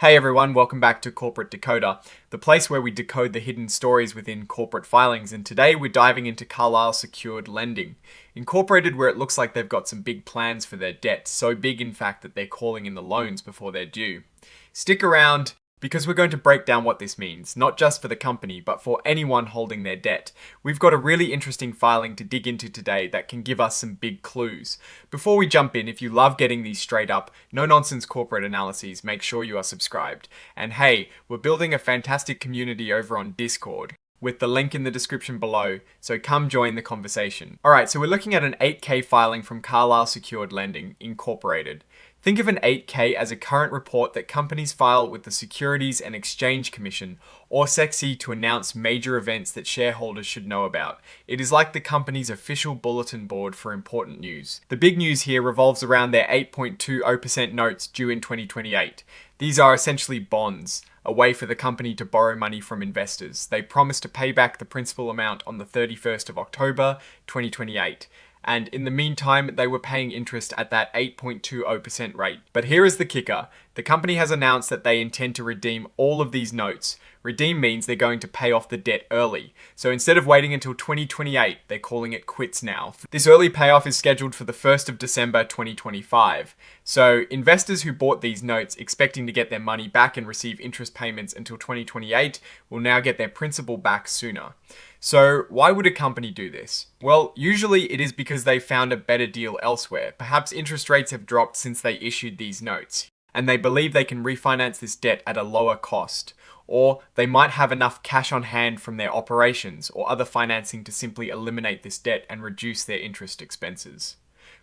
Hey everyone, welcome back to Corporate Decoder, the place where we decode the hidden stories within corporate filings, and today we're diving into Carlyle Secured Lending, Incorporated, where it looks like they've got some big plans for their debt, so big in fact that they're calling in the loans before they're due. Stick around, because we're going to break down what this means, not just for the company, but for anyone holding their debt. We've got a really interesting filing to dig into today that can give us some big clues. Before we jump in, if you love getting these straight up, no-nonsense corporate analyses, make sure you are subscribed. And hey, we're building a fantastic community over on Discord, with the link in the description below, so come join the conversation. Alright, so we're looking at an 8K filing from Carlyle Secured Lending, Incorporated. Think of an 8K as a current report that companies file with the Securities and Exchange Commission, or SEC, to announce major events that shareholders should know about. It is like the company's official bulletin board for important news. The big news here revolves around their 8.20% notes due in 2028. These are essentially bonds, a way for the company to borrow money from investors. They promise to pay back the principal amount on the 31st of October 2028. And in the meantime, they were paying interest at that 8.20% rate. But here is the kicker. The company has announced that they intend to redeem all of these notes. Redeem means they're going to pay off the debt early. So instead of waiting until 2028, they're calling it quits now. This early payoff is scheduled for the 1st of December 2025. So investors who bought these notes expecting to get their money back and receive interest payments until 2028 will now get their principal back sooner. So why would a company do this? Well, usually it is because they found a better deal elsewhere. Perhaps interest rates have dropped since they issued these notes, and they believe they can refinance this debt at a lower cost. Or they might have enough cash on hand from their operations or other financing to simply eliminate this debt and reduce their interest expenses.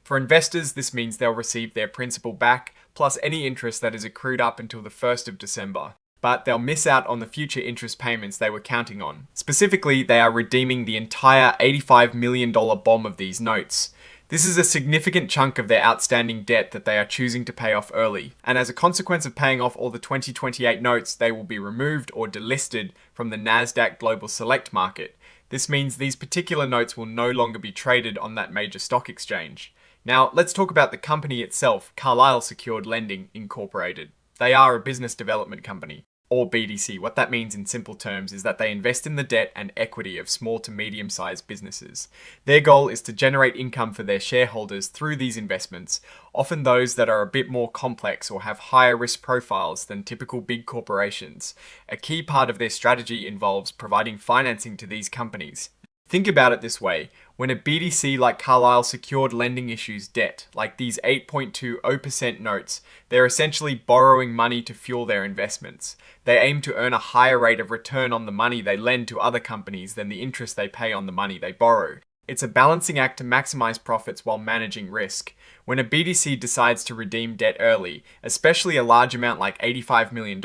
For investors, this means they'll receive their principal back, plus any interest that is accrued up until the 1st of December. But they'll miss out on the future interest payments they were counting on. Specifically, they are redeeming the entire $85 million BOM of these notes. This is a significant chunk of their outstanding debt that they are choosing to pay off early. And as a consequence of paying off all the 2028 notes, they will be removed or delisted from the NASDAQ Global Select Market. This means these particular notes will no longer be traded on that major stock exchange. Now, let's talk about the company itself, Carlyle Secured Lending, Incorporated. They are a business development company, or BDC. What that means in simple terms is that they invest in the debt and equity of small to medium-sized businesses. Their goal is to generate income for their shareholders through these investments, often those that are a bit more complex or have higher risk profiles than typical big corporations. A key part of their strategy involves providing financing to these companies. Think about it this way. When a BDC like Carlyle Secured Lending issues debt, like these 8.20% notes, they're essentially borrowing money to fuel their investments. They aim to earn a higher rate of return on the money they lend to other companies than the interest they pay on the money they borrow. It's a balancing act to maximize profits while managing risk. When a BDC decides to redeem debt early, especially a large amount like $85 million,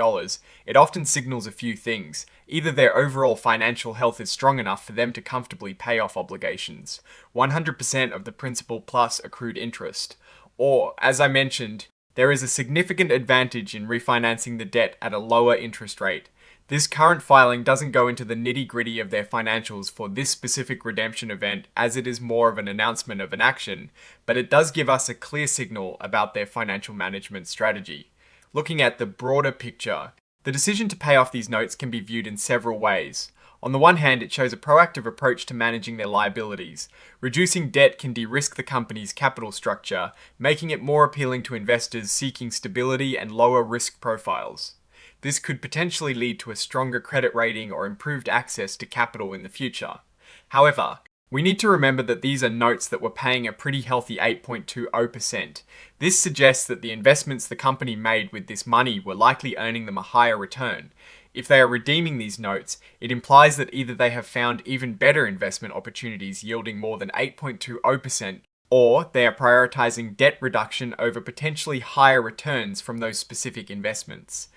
it often signals a few things. Either their overall financial health is strong enough for them to comfortably pay off obligations, 100% of the principal plus accrued interest, or, as I mentioned, there is a significant advantage in refinancing the debt at a lower interest rate. This current filing doesn't go into the nitty-gritty of their financials for this specific redemption event, as it is more of an announcement of an action, but it does give us a clear signal about their financial management strategy. Looking at the broader picture, the decision to pay off these notes can be viewed in several ways. On the one hand, it shows a proactive approach to managing their liabilities. Reducing debt can de-risk the company's capital structure, making it more appealing to investors seeking stability and lower risk profiles. This could potentially lead to a stronger credit rating or improved access to capital in the future. However, we need to remember that these are notes that were paying a pretty healthy 8.20%. This suggests that the investments the company made with this money were likely earning them a higher return. If they are redeeming these notes, it implies that either they have found even better investment opportunities yielding more than 8.20%, or they are prioritizing debt reduction over potentially higher returns from those specific investments.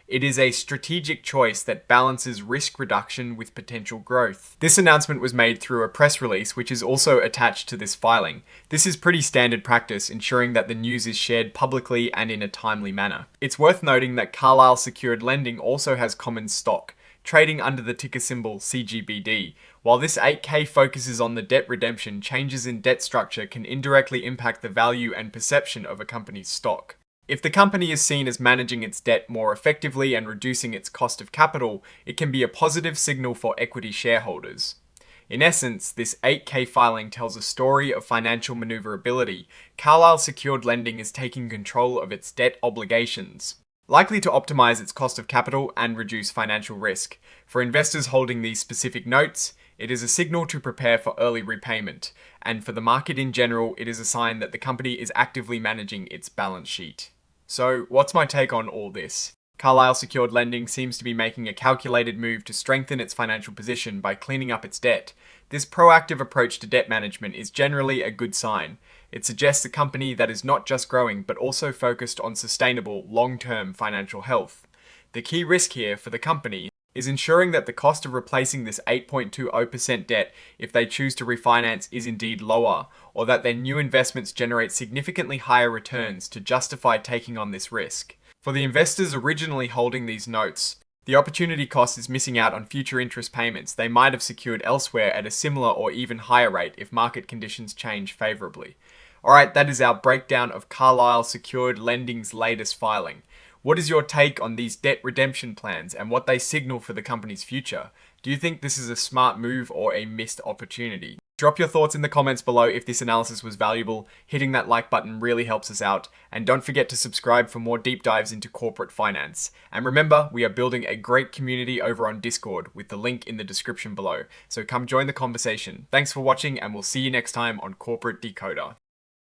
It is a strategic choice that balances risk reduction with potential growth. This announcement was made through a press release, which is also attached to this filing. This is pretty standard practice, ensuring that the news is shared publicly and in a timely manner. It's worth noting that Carlyle Secured Lending also has common stock, trading under the ticker symbol CGBD. While this 8K focuses on the debt redemption, changes in debt structure can indirectly impact the value and perception of a company's stock. If the company is seen as managing its debt more effectively and reducing its cost of capital, it can be a positive signal for equity shareholders. In essence, this 8K filing tells a story of financial maneuverability. Carlyle Secured Lending is taking control of its debt obligations, likely to optimize its cost of capital and reduce financial risk. For investors holding these specific notes, it is a signal to prepare for early repayment, and for the market in general, it is a sign that the company is actively managing its balance sheet. So, what's my take on all this? Carlyle Secured Lending seems to be making a calculated move to strengthen its financial position by cleaning up its debt. This proactive approach to debt management is generally a good sign. It suggests a company that is not just growing but also focused on sustainable, long-term financial health. The key risk here for the company is ensuring that the cost of replacing this 8.20% debt if they choose to refinance is indeed lower, or that their new investments generate significantly higher returns to justify taking on this risk. For the investors originally holding these notes, the opportunity cost is missing out on future interest payments they might have secured elsewhere at a similar or even higher rate if market conditions change favorably. Alright, that is our breakdown of Carlyle Secured Lending's latest filing. What is your take on these debt redemption plans and what they signal for the company's future? Do you think this is a smart move or a missed opportunity? Drop your thoughts in the comments below if this analysis was valuable. Hitting that like button really helps us out. And don't forget to subscribe for more deep dives into corporate finance. And remember, we are building a great community over on Discord with the link in the description below. So come join the conversation. Thanks for watching and we'll see you next time on Corporate Decoder.